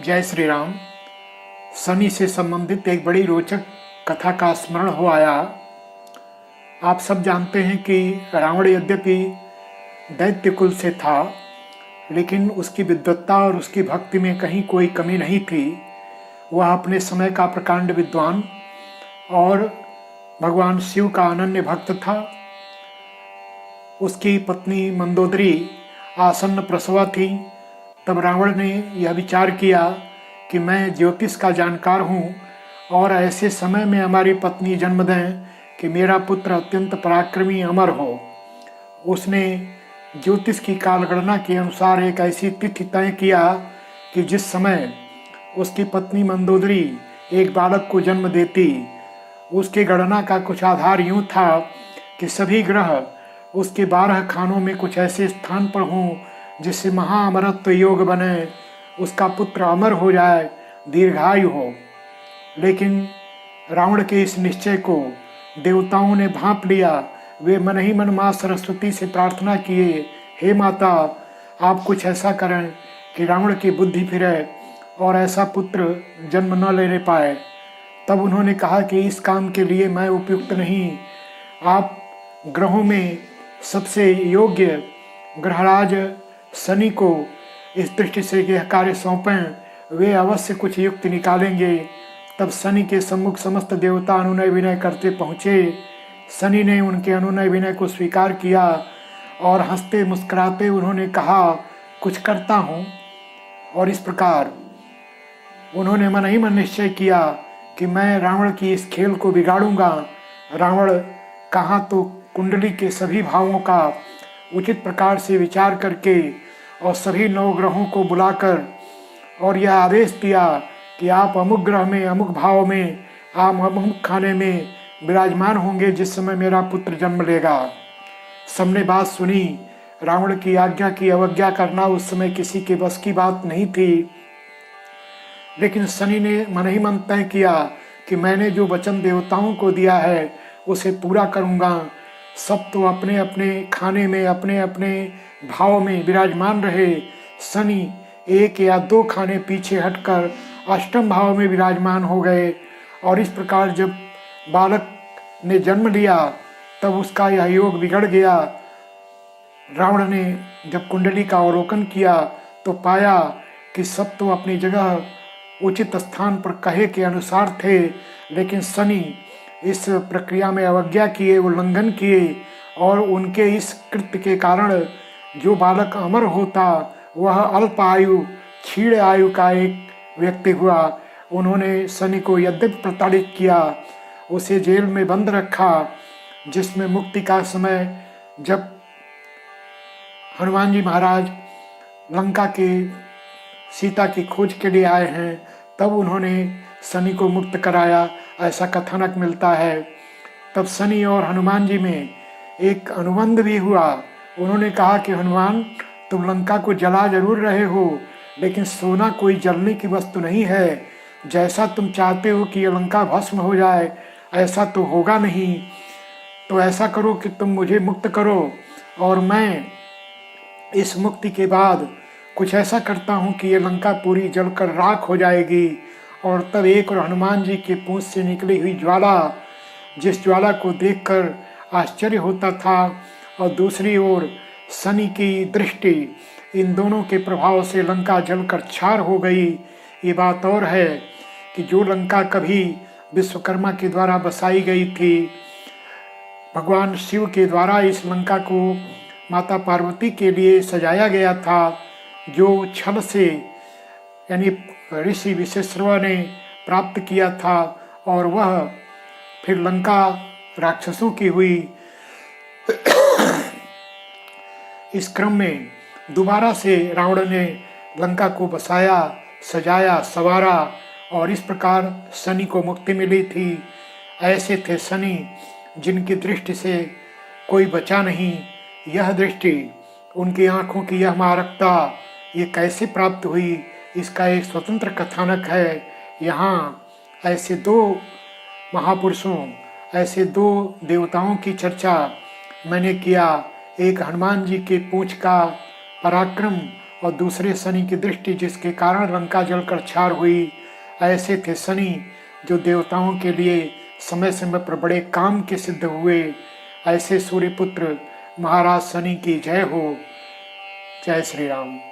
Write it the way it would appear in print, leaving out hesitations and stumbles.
जय श्री राम। शनि से संबंधित एक बड़ी रोचक कथा का स्मरण हो आया। आप सब जानते हैं कि रावण यद्यपि दैत्य कुल से था, लेकिन उसकी विद्वत्ता और उसकी भक्ति में कहीं कोई कमी नहीं थी। वह अपने समय का प्रकांड विद्वान और भगवान शिव का अनन्य भक्त था। उसकी पत्नी मंदोदरी आसन्न प्रसवा थी। तब रावण ने यह विचार किया कि मैं ज्योतिष का जानकार हूँ और ऐसे समय में हमारी पत्नी जन्म दें कि मेरा पुत्र अत्यंत पराक्रमी अमर हो। उसने ज्योतिष की कालगणना के अनुसार एक ऐसी तिथि तय किया कि जिस समय उसकी पत्नी मंदोदरी एक बालक को जन्म देती। उसकी गणना का कुछ आधार यूँ था कि सभी ग्रह उसके 12 खानों में कुछ ऐसे स्थान पर हों जिससे महाअमरत्व योग बने, उसका पुत्र अमर हो जाए, दीर्घायु हो। लेकिन रावण के इस निश्चय को देवताओं ने भांप लिया। वे मन ही मन माँ सरस्वती से प्रार्थना किए, हे माता, आप कुछ ऐसा करें कि रावण की बुद्धि फिरे और ऐसा पुत्र जन्म न लेने पाए। तब उन्होंने कहा कि इस काम के लिए मैं उपयुक्त नहीं। आप ग्रहों में सबसे योग्य ग्रहराज शनि को इस दृष्टि से यह कार्य सौंपें, वे अवश्य कुछ युक्ति निकालेंगे। तब शनि के सम्मुख समस्त देवता अनुनय विनय करते पहुँचे। शनि ने उनके अनुनय विनय को स्वीकार किया और हंसते मुस्कुराते उन्होंने कहा, कुछ करता हूँ। और इस प्रकार उन्होंने मन ही मन निश्चय किया कि मैं रावण की इस खेल को बिगाड़ूंगा। रावण कहाँ तो कुंडली के सभी भावों का उचित प्रकार से विचार करके और सभी 9 ग्रहों को बुलाकर और यह आदेश दिया कि आप अमुक ग्रह में अमुक भाव में आप अमुक खाने में विराजमान होंगे जिस समय मेरा पुत्र जन्म लेगा। सबने बात सुनी। रावण की आज्ञा की अवज्ञा करना उस समय किसी के बस की बात नहीं थी। लेकिन शनि ने मन ही मन तय किया कि मैंने जो वचन देवताओं को दिया है उसे पूरा करूंगा। सब तो अपने अपने खाने में अपने अपने भाव में विराजमान रहे। शनि 1 या 2 खाने पीछे हटकर अष्टम भाव में विराजमान हो गए। और इस प्रकार जब बालक ने जन्म लिया तब उसका यह योग बिगड़ गया। रावण ने जब कुंडली का अवलोकन किया तो पाया कि सब तो अपनी जगह उचित स्थान पर कहे के अनुसार थे, लेकिन शनि इस प्रक्रिया में अवज्ञा किए, उल्लंघन किए और उनके इस कृत्य के कारण जो बालक अमर होता वह अल्प आयु क्षीण आयु का एक व्यक्ति हुआ। उन्होंने शनि को यद्यपि प्रताड़ित किया, उसे जेल में बंद रखा, जिसमें मुक्ति का समय जब हनुमान जी महाराज लंका के सीता की खोज के लिए आए हैं तब उन्होंने शनि को मुक्त कराया, ऐसा कथानक मिलता है। तब शनि और हनुमान जी में एक अनुबंध भी हुआ। उन्होंने कहा कि हनुमान, तुम लंका को जला जरूर रहे हो, लेकिन सोना कोई जलने की वस्तु नहीं है। जैसा तुम चाहते हो कि यह लंका भस्म हो जाए ऐसा तो होगा नहीं। तो ऐसा करो कि तुम मुझे मुक्त करो और मैं इस मुक्ति के बाद कुछ ऐसा करता हूँ कि यह लंका पूरी जलकर राख हो जाएगी। और तब एक और हनुमान जी के पूंछ से निकली हुई ज्वाला, जिस ज्वाला को देखकर आश्चर्य होता था, और दूसरी ओर शनि की दृष्टि, इन दोनों के प्रभाव से लंका जलकर छार हो गई। ये बात और है कि जो लंका कभी विश्वकर्मा के द्वारा बसाई गई थी, भगवान शिव के द्वारा इस लंका को माता पार्वती के लिए सजाया गया था, जो छल से यानी ऋषि विश्वेश्वर ने प्राप्त किया था, और वह फिर लंका राक्षसों की हुई। इस क्रम में दोबारा से रावण ने लंका को बसाया, सजाया, संवारा और इस प्रकार शनि को मुक्ति मिली थी। ऐसे थे शनि जिनकी दृष्टि से कोई बचा नहीं। यह दृष्टि, उनकी आंखों की यह मारकता, ये कैसे प्राप्त हुई, इसका एक स्वतंत्र कथानक है। यहाँ ऐसे 2 महापुरुषों, ऐसे 2 देवताओं की चर्चा मैंने किया। एक हनुमान जी के पूंछ का पराक्रम और दूसरे शनि की दृष्टि जिसके कारण लंका जलकर छार हुई। ऐसे थे शनि जो देवताओं के लिए समय समय पर बड़े काम के सिद्ध हुए। ऐसे सूर्यपुत्र महाराज शनि की जय हो। जय श्री राम।